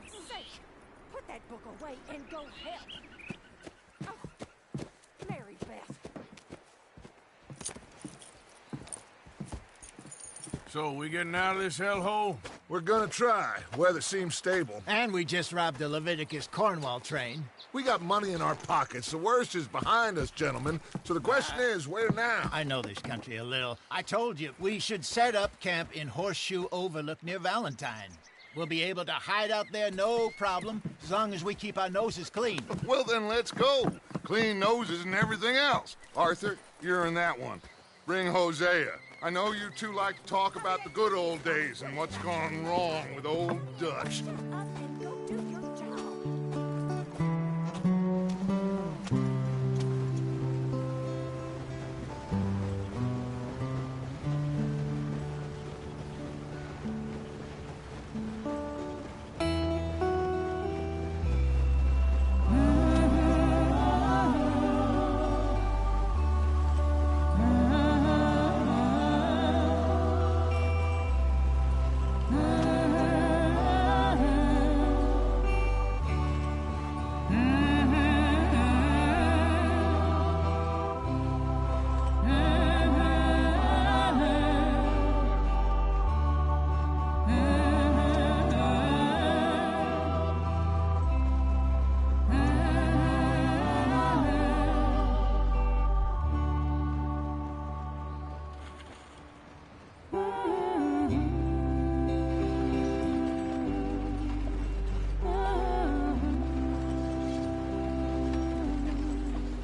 Lord's sake! Put that book away and go help! Oh, Mary Beth. So, we getting out of this hellhole? We're gonna try. Weather seems stable. And we just robbed the Leviticus Cornwall train. We got money in our pockets. The worst is behind us, gentlemen. So the question is, where now? I know this country a little. I told you, we should set up camp in Horseshoe Overlook near Valentine. We'll be able to hide out there, no problem, as long as we keep our noses clean. Well, then let's go. Clean noses and everything else. Arthur, you're in that one. Bring Hosea. I know you two like to talk about the good old days and what's gone wrong with old Dutch. Up and go do your job.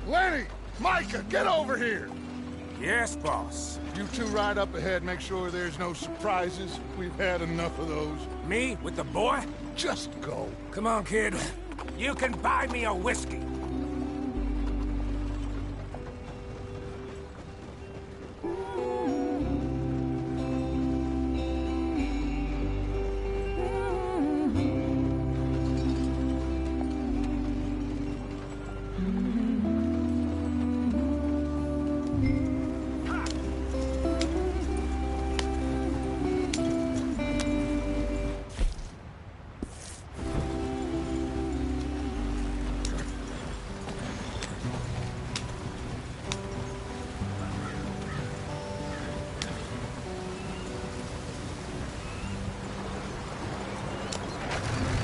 Lenny! Micah, get over here! Yes, boss. You two ride up ahead, make sure there's no surprises. We've had enough of those. Me? With the boy? Just go. Come on, kid. You can buy me a whiskey.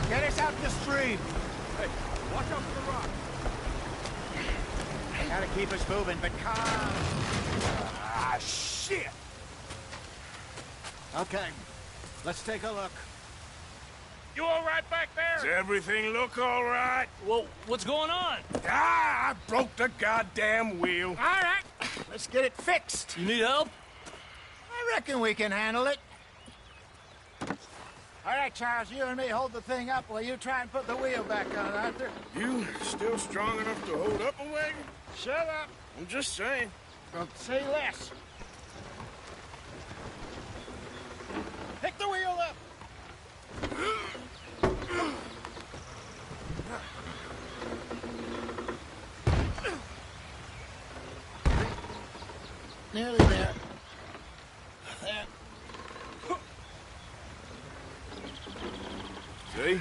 Get us out the stream. Hey, watch out for the rock. Gotta keep us moving, but calm. Ah, shit! Okay, let's take a look. You all right back Does there? everything look all right? Well, what's going on? Ah, I broke the goddamn wheel. All right, let's get it fixed. You need help? I reckon we can handle it. All right, Charles, you and me hold the thing up while you try and put the wheel back on, Arthur. You still strong enough to hold up a wagon? Shut up. I'm just saying. Don't say less. Pick the wheel up. Nearly there. There. See?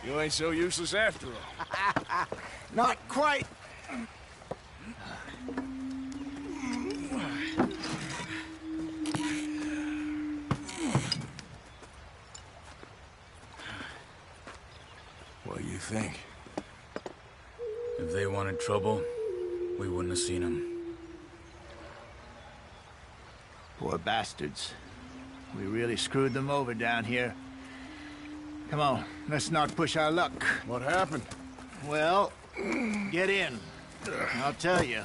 You ain't so useless after all. Not quite. What do you think? If they wanted trouble, we wouldn't have seen them. Poor bastards. We really screwed them over down here. Come on, let's not push our luck. What happened? Well, get in. I'll tell you.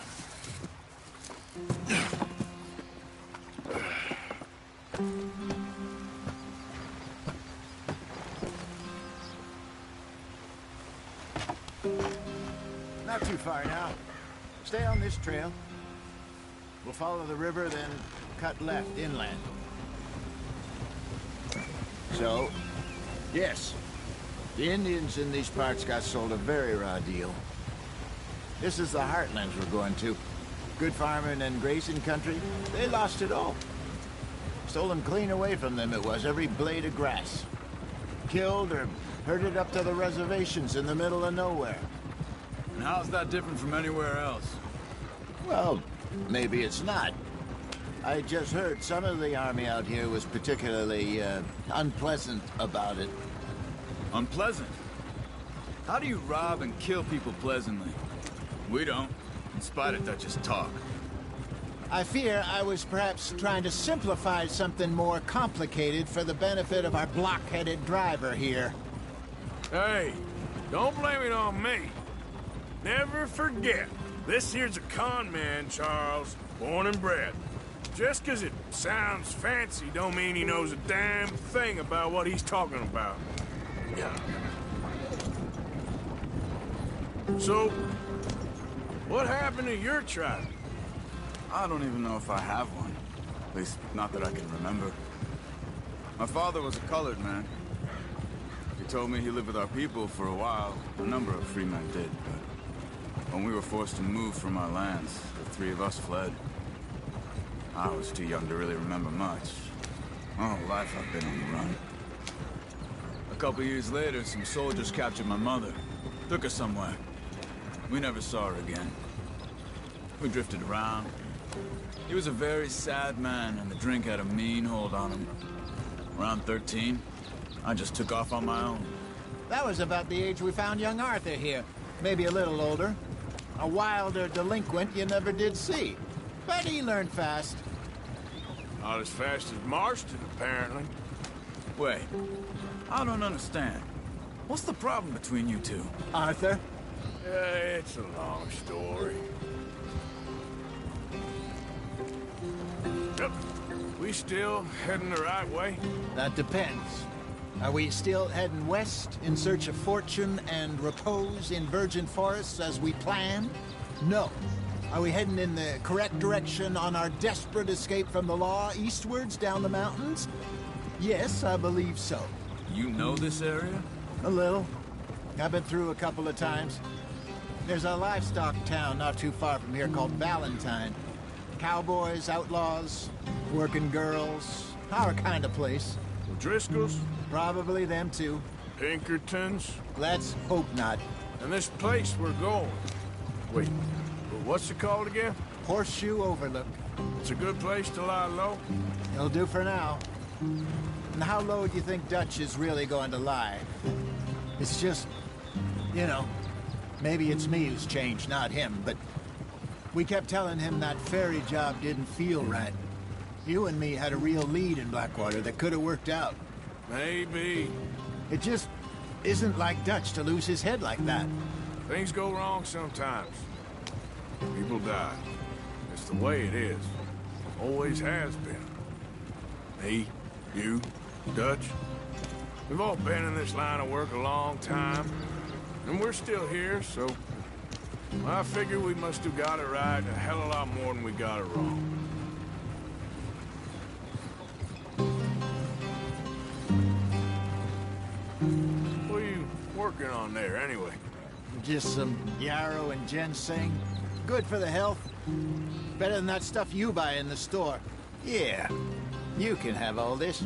Not too far now. Stay on this trail. We'll follow the river, then cut left inland. So, yes, the Indians in these parts got sold a very raw deal. This is the heartlands we're going to. Good farming and grazing country, they lost it all. Stolen clean away from them it was, every blade of grass. Killed or Herded up to the reservations in the middle of nowhere. And how's that different from anywhere else? Well, maybe it's not. I just heard some of the army out here was particularly, unpleasant about it. Unpleasant? How do you rob and kill people pleasantly? We don't, in spite of Dutch's talk. I fear I was perhaps trying to simplify something more complicated for the benefit of our block-headed driver here. Hey, don't blame it on me. Never forget, this here's a con man, Charles, born and bred. Just 'cause it sounds fancy don't mean he knows a damn thing about what he's talking about. Yeah. So, what happened to your tribe? I don't even know if I have one. At least, not that I can remember. My father was a colored man. He told me he lived with our people for a while. A number of free men did, but when we were forced to move from our lands, the three of us fled. I was too young to really remember much. All life I've been on the run. A couple years later, some soldiers captured my mother. Took her somewhere. We never saw her again. We drifted around. He was a very sad man, and the drink had a mean hold on him. Around 13, I just took off on my own. That was about the age we found young Arthur here. Maybe a little older. A wilder delinquent you never did see. But he learned fast. Not as fast as Marston, apparently. Wait, I don't understand. What's the problem between you two? Arthur? It's a long story. Yep. We still heading the right way? That depends. Are we still heading west in search of fortune and repose in virgin forests as we planned? No. Are we heading in the correct direction on our desperate escape from the law eastwards down the mountains? Yes, I believe so. You know this area? A little. I've been through a couple of times. There's a livestock town not too far from here called Valentine. Cowboys, outlaws, working girls, our kind of place. Driscoll's? Probably them too. Pinkertons? Let's hope not. And this place we're going. Wait, what's it called again? Horseshoe Overlook. It's a good place to lie low? It'll do for now. And how low do you think Dutch is really going to lie? It's just, you know, maybe it's me who's changed, not him, but we kept telling him that ferry job didn't feel right. You and me had a real lead in Blackwater that could have worked out. Maybe. It just isn't like Dutch to lose his head like that. Things go wrong sometimes. People die. It's the way it is. Always has been. Me, you, Dutch. We've all been in this line of work a long time. And we're still here, so I figure we must have got it right a hell of a lot more than we got it wrong. What are you working on there, anyway? Just some yarrow and ginseng. Good for the health. Better than that stuff you buy in the store. Yeah, you can have all this.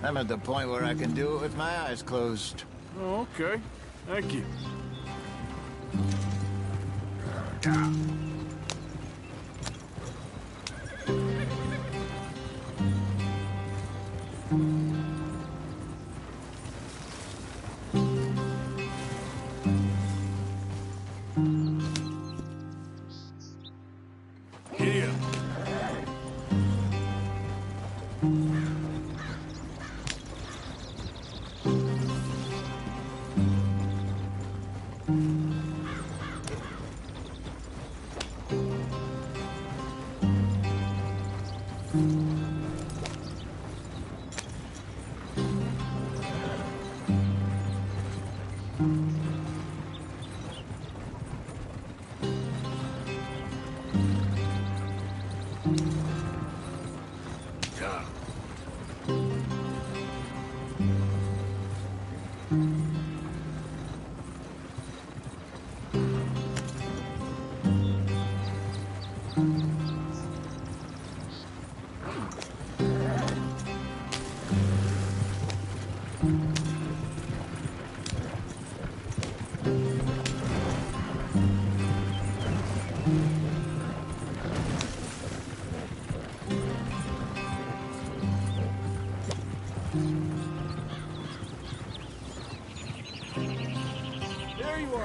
I'm at the point where I can do it with my eyes closed. Oh, okay. Thank you. Giddy up.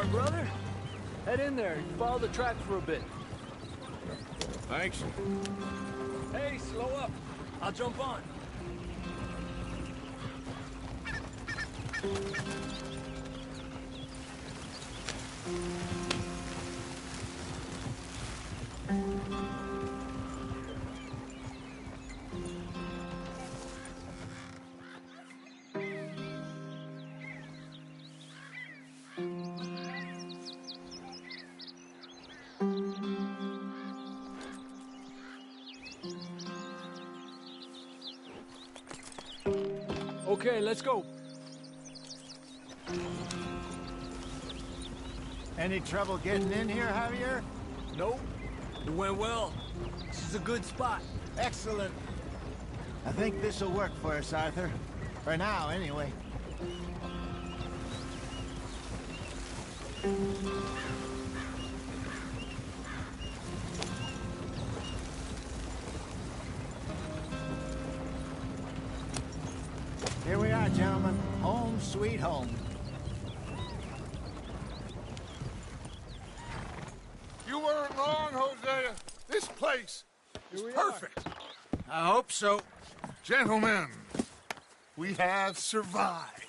power, brother. Head in there and follow the track for a bit. Thanks. Hey, slow up. I'll jump on. Okay, let's go. Any trouble getting in here, Javier? Nope. It went well. This is a good spot. Excellent. I think this'll work for us, Arthur. For now, anyway. Here we are, gentlemen. Home sweet home. You weren't wrong, Hosea. This place is perfect. I hope so. Gentlemen, we have survived.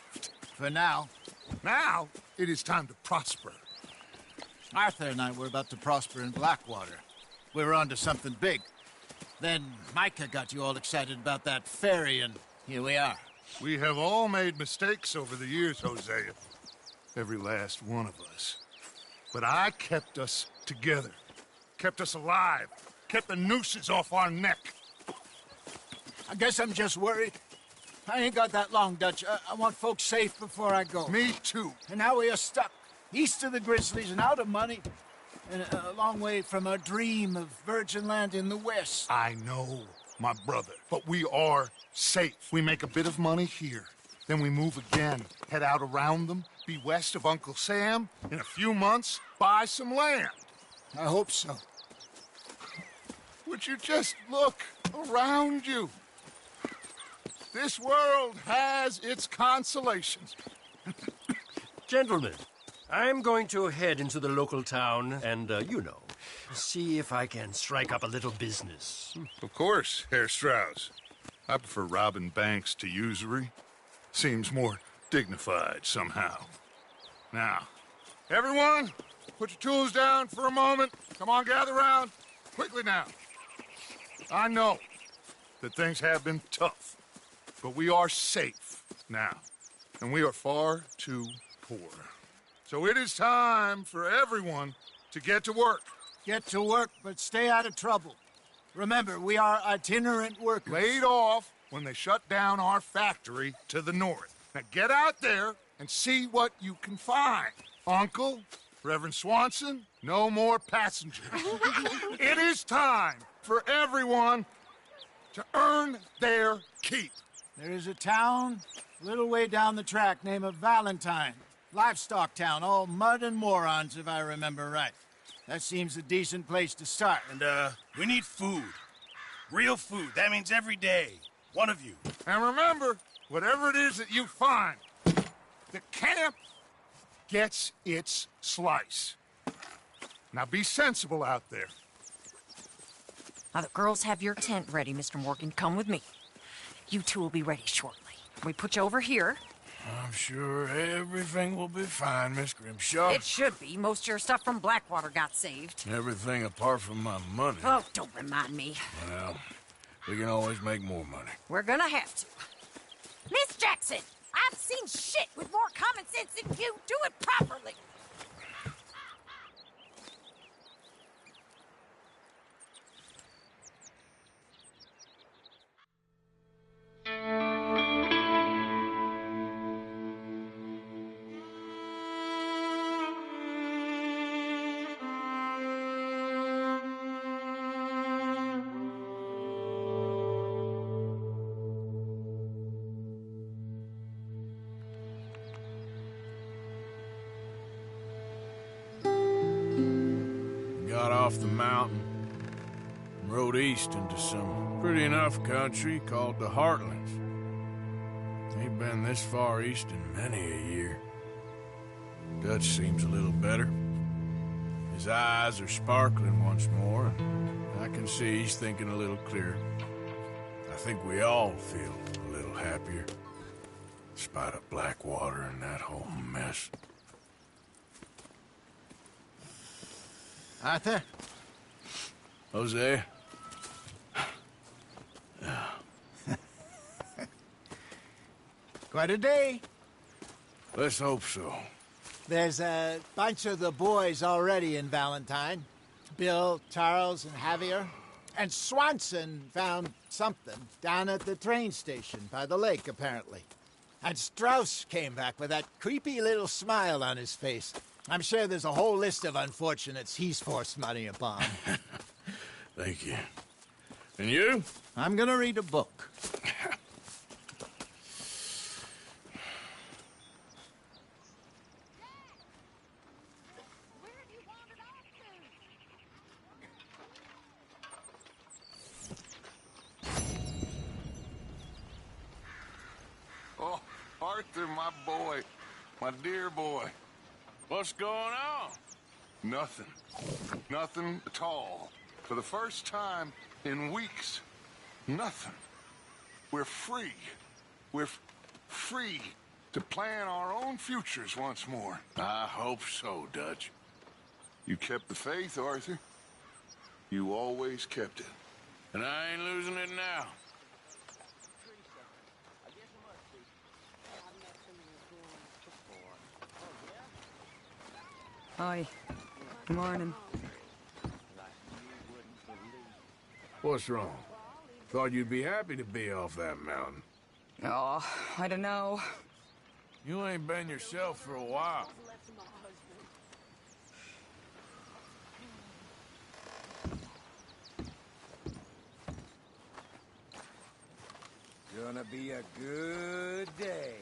For now. Now, it is time to prosper. Arthur and I were about to prosper in Blackwater. We were on to something big. Then Micah got you all excited about that ferry, and here we are. We have all made mistakes over the years, Hosea. Every last one of us. But I kept us together. Kept us alive. Kept the nooses off our neck. I guess I'm just worried. I ain't got that long, Dutch. I want folks safe before I go. Me too. And now we are stuck, east of the Grizzlies and out of money, and a long way from our dream of virgin land in the west. I know, my brother, but we are safe. We make a bit of money here. Then we move again, head out around them, be west of Uncle Sam. In a few months, buy some land. I hope so. Would you just look around you? This world has its consolations. Gentlemen, I'm going to head into the local town and, see if I can strike up a little business. Of course, Herr Strauss. I prefer robbing banks to usury. Seems more dignified somehow. Now, everyone, put your tools down for a moment. Come on, gather round. Quickly now. I know that things have been tough, but we are safe now, and we are far too poor. So it is time for everyone to get to work. Get to work, but stay out of trouble. Remember, we are itinerant workers. Laid off when they shut down our factory to the north. Now get out there and see what you can find. Uncle, Reverend Swanson, no more passengers. It is time for everyone to earn their keep. There is a town a little way down the track named Valentine. Livestock town, all mud and morons, if I remember right. That seems a decent place to start. And, we need food. Real food. That means every day. One of you. And remember, whatever it is that you find, the camp gets its slice. Now be sensible out there. Now the girls have your tent ready, Mr. Morgan. Come with me. You two will be ready shortly. We put you over here. I'm sure everything will be fine, Miss Grimshaw. It should be. Most of your stuff from Blackwater got saved. Everything apart from my money. Oh, don't remind me. Well, we can always make more money. We're gonna have to. Miss Jackson, I've seen shit with more common sense than you. Do it properly. Got off the mountain and rode east into some pretty enough country called the Heartlands. Ain't been this far east in many a year. Dutch seems a little better. His eyes are sparkling once more. I can see he's thinking a little clearer. I think we all feel a little happier. Despite of Blackwater and that whole mess. Arthur? Jose? Quite a day. Let's hope so. There's a bunch of the boys already in Valentine. Bill, Charles, and Javier. And Swanson found something down at the train station by the lake, apparently. And Strauss came back with that creepy little smile on his face. I'm sure there's a whole list of unfortunates he's forced money upon. Thank you. And you? I'm gonna read a book. Oh, Arthur, my boy. My dear boy. What's going on? Nothing. Nothing at all. For the first time in weeks. Nothing. We're free. We're free to plan our own futures once more. I hope so, Dutch. You kept the faith, Arthur. You always kept it. And I ain't losing it now. Hi. Good morning. What's wrong? Thought you'd be happy to be off that mountain. Oh, I don't know. You ain't been yourself for a while. Gonna be a good day.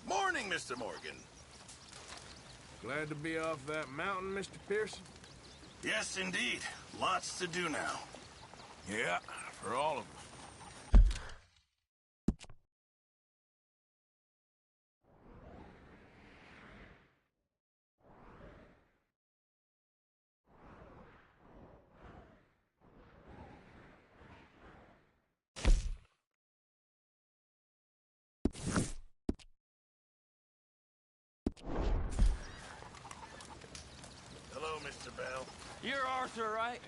Morning, Mr. Morgan. Glad to be off that mountain, Mr. Pearson? Yes, indeed. Lots to do now. Yeah, for all of us. Hello, Mr. Bell. You're Arthur, right?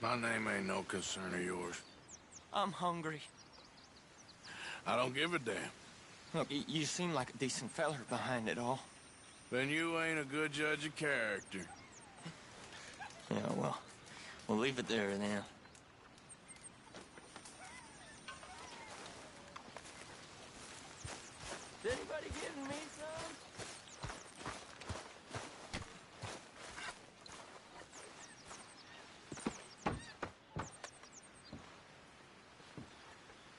My name ain't no concern of yours. I'm hungry. I don't give a damn. Look, you seem like a decent feller behind it all. Then you ain't a good judge of character. Yeah, well, we'll leave it there then. Is anybody getting me some?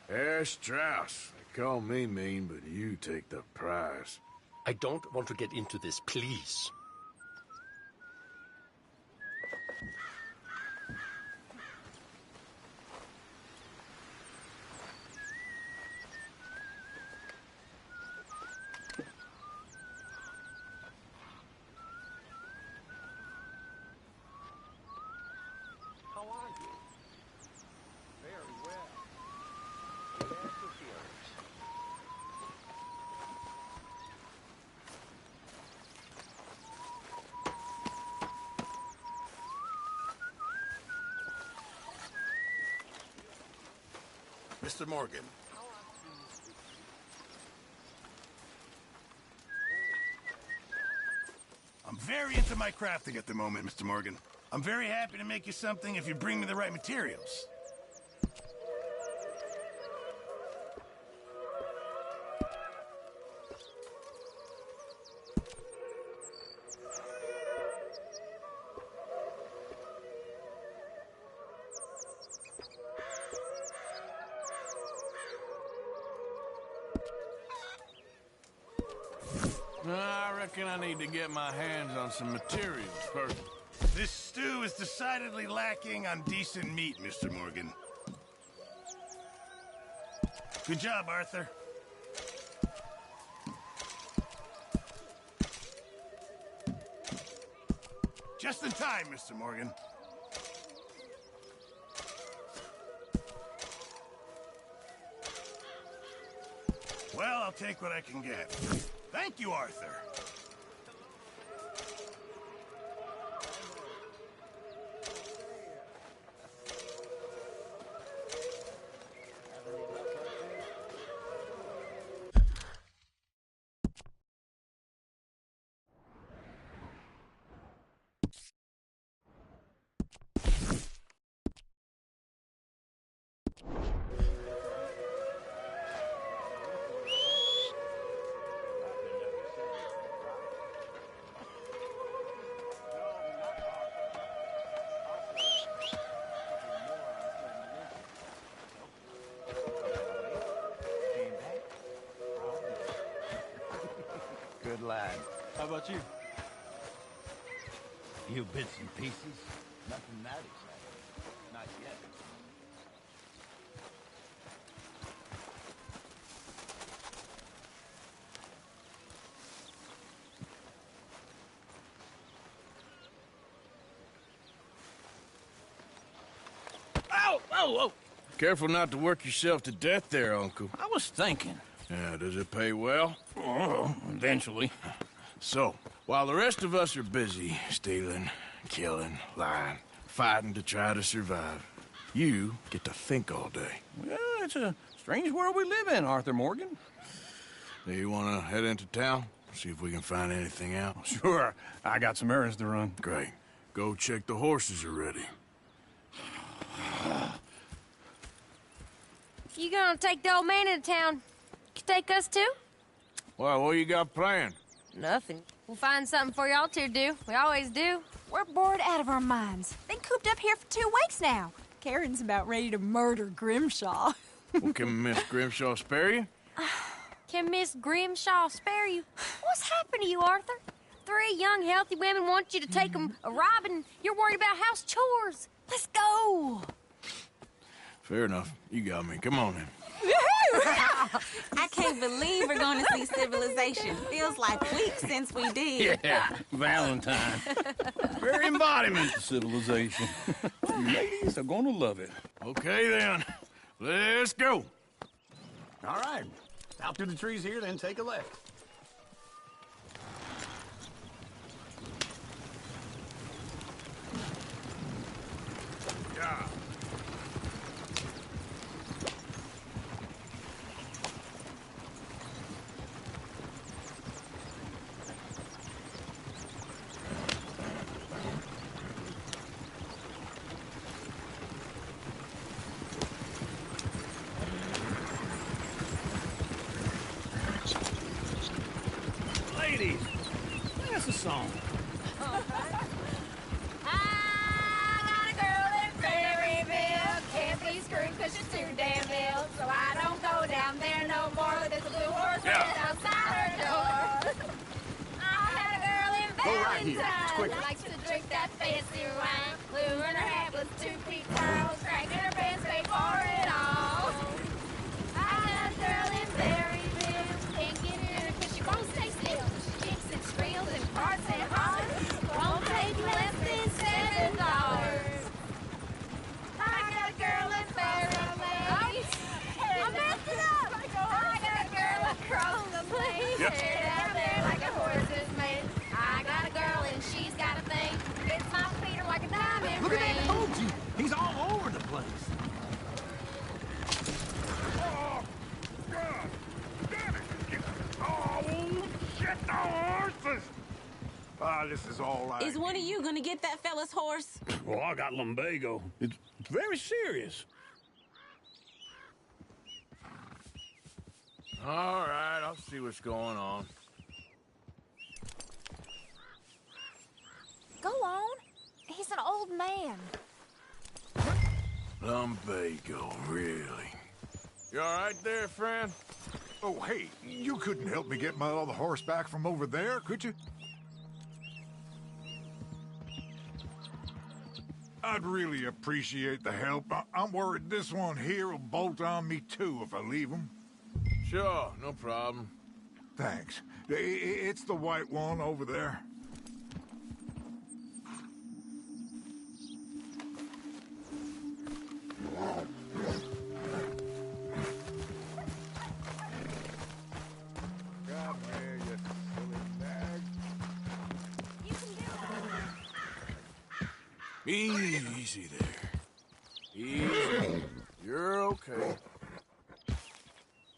Herr Strauss. They call me mean, but you take the prize. I don't want to get into this, please. How are you? Very well. Glad to hear it. Mr. Morgan. I'm very into my crafting at the moment, Mr. Morgan. I'm very happy to make you something if you bring me the right materials. I reckon I need to get my hands on some materials first. This stew is decidedly lacking on decent meat, Mr. Morgan. Good job, Arthur. Just in time, Mr. Morgan. Well, I'll take what I can get. Thank you, Arthur. Good lad. How about you? Few bits and pieces. Nothing that exciting. Not yet. Ow! Oh, oh! Careful not to work yourself to death there, Uncle. I was thinking. Yeah, does it pay well? Oh, eventually. So, while the rest of us are busy stealing, killing, lying, fighting to try to survive, you get to think all day. Well, it's a strange world we live in, Arthur Morgan. Do you want to head into town? See if we can find anything out? Sure. I got some errands to run. Great. Go check the horses are ready. You gonna take the old man into town? You take us too? Well, what you got planned? Nothing. We'll find something for y'all to do. We always do. We're bored out of our minds. Been cooped up here for 2 weeks now. Karen's about ready to murder Grimshaw. Well, can Miss Grimshaw spare you? Can Miss Grimshaw spare you? What's happened to you, Arthur? 3 young, healthy women want you to take them a robbing. You're worried about house chores. Let's go. Fair enough. You got me. Come on then. I can't believe we're going to see civilization. Feels like weeks since we did. Yeah, Valentine. Very embodiment of civilization. You ladies are gonna love it. Okay then. Let's go. All right. Out through the trees here, then take a left. Yeah. Ladies, that's a song. She's too damn ill, so I don't go down there no more. There's a blue horse right outside her door. I had a girl in Valentine that likes to drink that fancy wine. Blue in her hat was 2 feet tall, cracking her pants, paid for it all. I had a girl in Berryville, can't get in her 'cause she won't stay still. She kicks and squeals and farts and hollers. Won't take less than $7. I got a girl in Berryville. I messed it up! I got a girl across the plain, out there like a horse is made. I got a girl and she's got a thing. It's my feet are like a diamond Look ring. at that Koji. He's all over the place. Oh, God! Damn it! Oh, shit, the horses! Ah, this is all right. Is one of you going to get that fella's horse? Well, I got lumbago. It's very serious. All right, I'll see what's going on. Go on. He's an old man. Lumbago, really? You all right there, friend? Oh, hey, you couldn't help me get my other horse back from over there, could you? I'd really appreciate the help. I'm worried this one here will bolt on me too if I leave him. Sure, no problem. Thanks. It's the white one over there. Come here, you silly bag. Easy there. Easy. You're okay.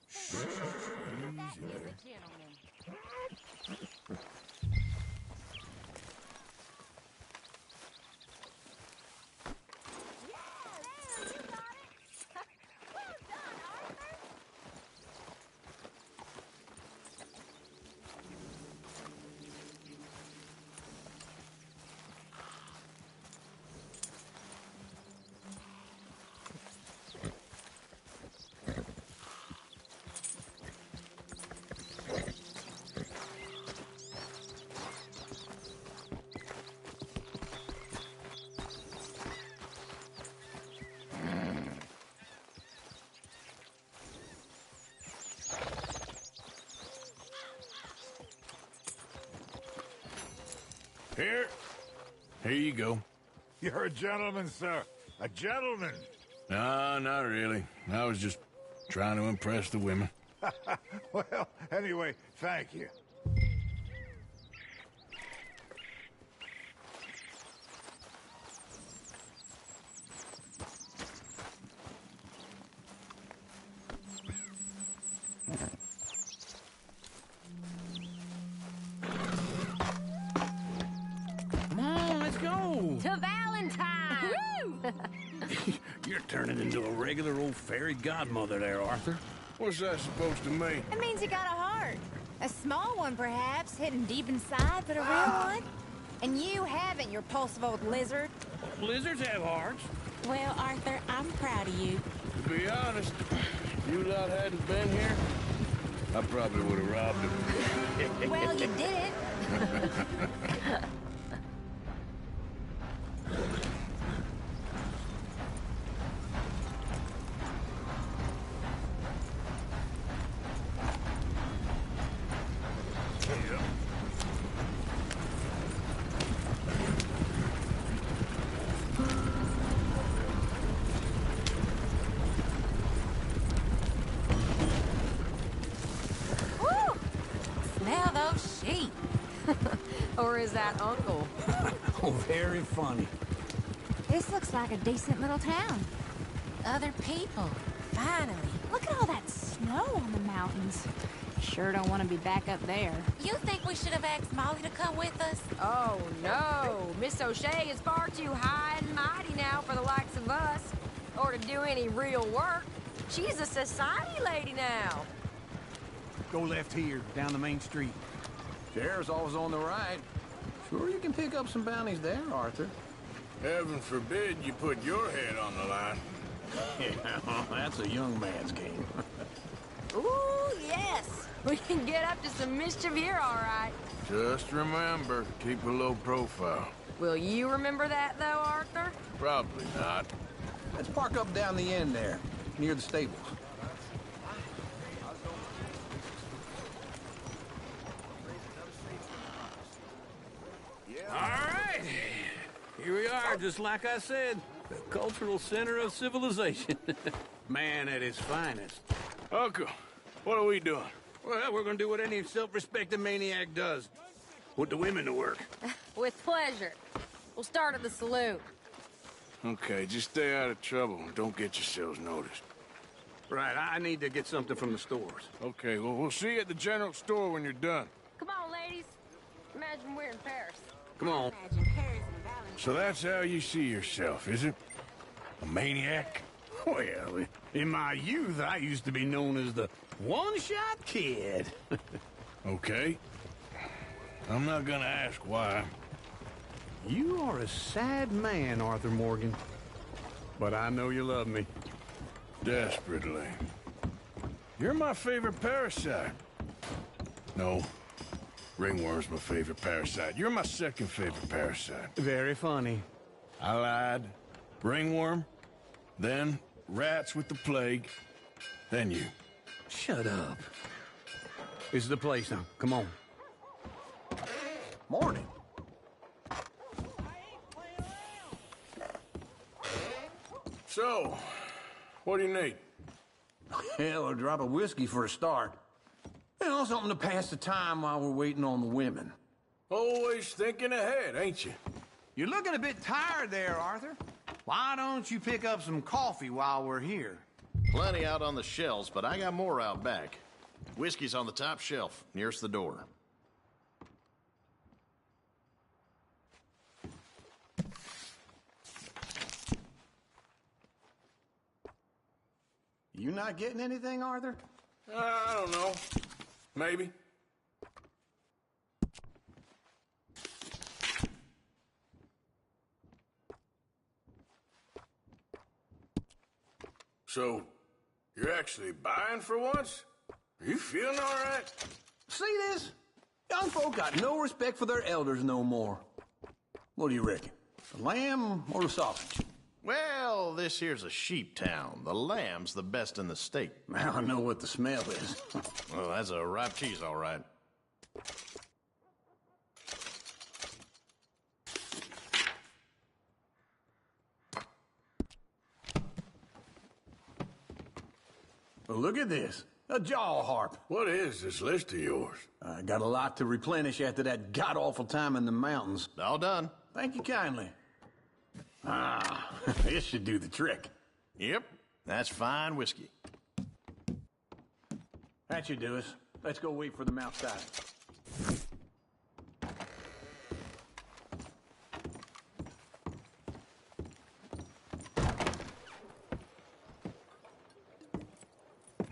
Shh. Easy there. Here you go. You're a gentleman, sir. A gentleman. No, not really. I was just trying to impress the women. Well, anyway, thank you. go. To Valentine! Woo! You're turning into a regular old fairy godmother there, Arthur. What's that supposed to mean? It means you got a heart. A small one, perhaps, hidden deep inside, but a real one. And you haven't, you repulsive old lizard. Lizards have hearts. Well, Arthur, I'm proud of you. To be honest, if you lot hadn't been here, I probably would have robbed him. Well, you did it. Smell those sheep. Or is that Uncle? Oh, very funny. This looks like a decent little town. Other people. Finally. Look at all that snow on the mountains. Sure don't want to be back up there. You think we should have asked Molly to come with us? Oh, no. Miss O'Shea is far too high and mighty now for the likes of us, or to do any real work. She's a society lady now. Go left here, down the main street. Sheriff's always on the right. Sure you can pick up some bounties there, Arthur. Heaven forbid you put your head on the line. Yeah, that's a young man's game. Ooh, yes. We can get up to some mischief here, all right. Just remember, keep a low profile. Will you remember that, though, Arthur? Probably not. Let's park up down the end there, near the stables. All right. Here we are, just like I said. The cultural center of civilization. Man at his finest. Uncle, what are we doing? Well, we're gonna do what any self-respecting maniac does. Put the women to work. With pleasure. We'll start at the saloon. Okay, just stay out of trouble and don't get yourselves noticed. Right, I need to get something from the stores. Okay, well, we'll see you at the general store when you're done. Come on, ladies. Imagine we're in Paris. Come on. So that's how you see yourself, is it? A maniac? Well, in my youth, I used to be known as the one-shot kid. Okay. I'm not gonna ask why. You are a sad man, Arthur Morgan. But I know you love me. Desperately. You're my favorite parasite. No, ringworm's my favorite parasite. You're my second favorite parasite. Very funny. I lied. Ringworm, then rats with the plague, then you. Shut up. This is the place now. Come on. Morning. So, what do you need? Hell, a drop of whiskey for a start. You know, something to pass the time while we're waiting on the women. Always thinking ahead, ain't you? You're looking a bit tired there, Arthur. Why don't you pick up some coffee while we're here? Plenty out on the shelves, but I got more out back. Whiskey's on the top shelf, nearest the door. You not getting anything, Arthur? I don't know. Maybe. So, you're actually buying for once? Are you feeling all right? See this? Young folk got no respect for their elders no more. What do you reckon? The lamb or the sausage? Well, this here's a sheep town. The lamb's the best in the state. Now I know what the smell is. Well, that's a ripe cheese, all right. Well, look at this. A jaw harp. What is this list of yours? I got a lot to replenish after that god-awful time in the mountains. All done. Thank you kindly. Ah, this should do the trick. Yep, that's fine whiskey. That should do us. Let's go wait for them outside.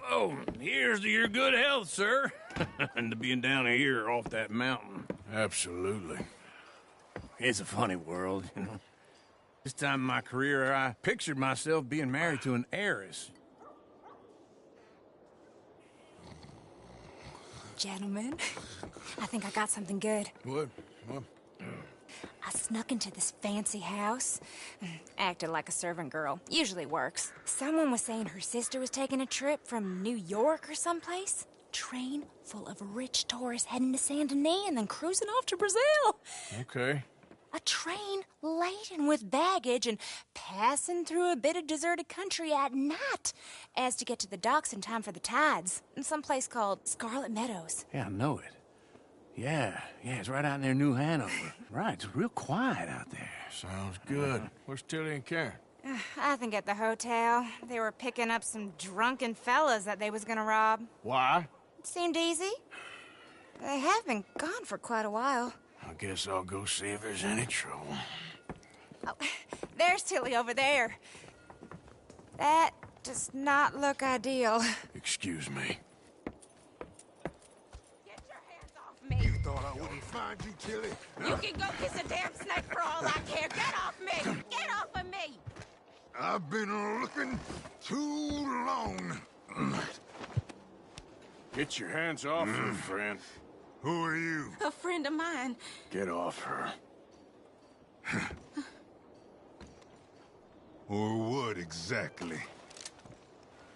Oh, here's to your good health, sir. And to being down here off that mountain. Absolutely. It's a funny world, you know. This time in my career, I pictured myself being married to an heiress. Gentlemen, I think I got something good. What? I snuck into this fancy house. Acted like a servant girl. Usually works. Someone was saying her sister was taking a trip from New York or someplace. Train full of rich tourists heading to Saint Denis and then cruising off to Brazil. Okay. A train laden with baggage and passing through a bit of deserted country at night as to get to the docks in time for the tides in some place called Scarlet Meadows. Yeah, I know it. Yeah, it's right out near New Hanover. Right, it's real quiet out there. Sounds good. Where's Tilly and Karen? I think at the hotel. They were picking up some drunken fellas that they was gonna rob. Why? It seemed easy. They have been gone for quite a while. I guess I'll go see if there's any trouble. Oh, there's Tilly over there. That does not look ideal. Excuse me. Get your hands off me. You thought I wouldn't find you, Tilly? You can go kiss a damn snake for all I care. Get off me! Get off of me! I've been looking too long. Get your hands off her, friend. Who are you? A friend of mine. Get off her. Or what exactly?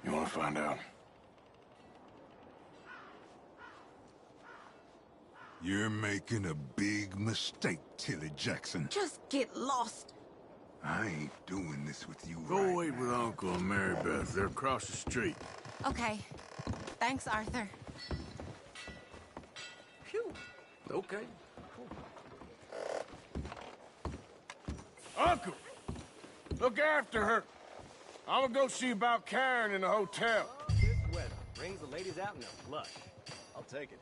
You want to find out? You're making a big mistake, Tilly Jackson. Just get lost. I ain't doing this with you Go right wait with Uncle and Mary Beth. They're across the street. Okay. Thanks, Arthur. Phew. Okay. Uncle! Look after her. I'm gonna go see about Karen in the hotel. This weather brings the ladies out in a flush. I'll take it.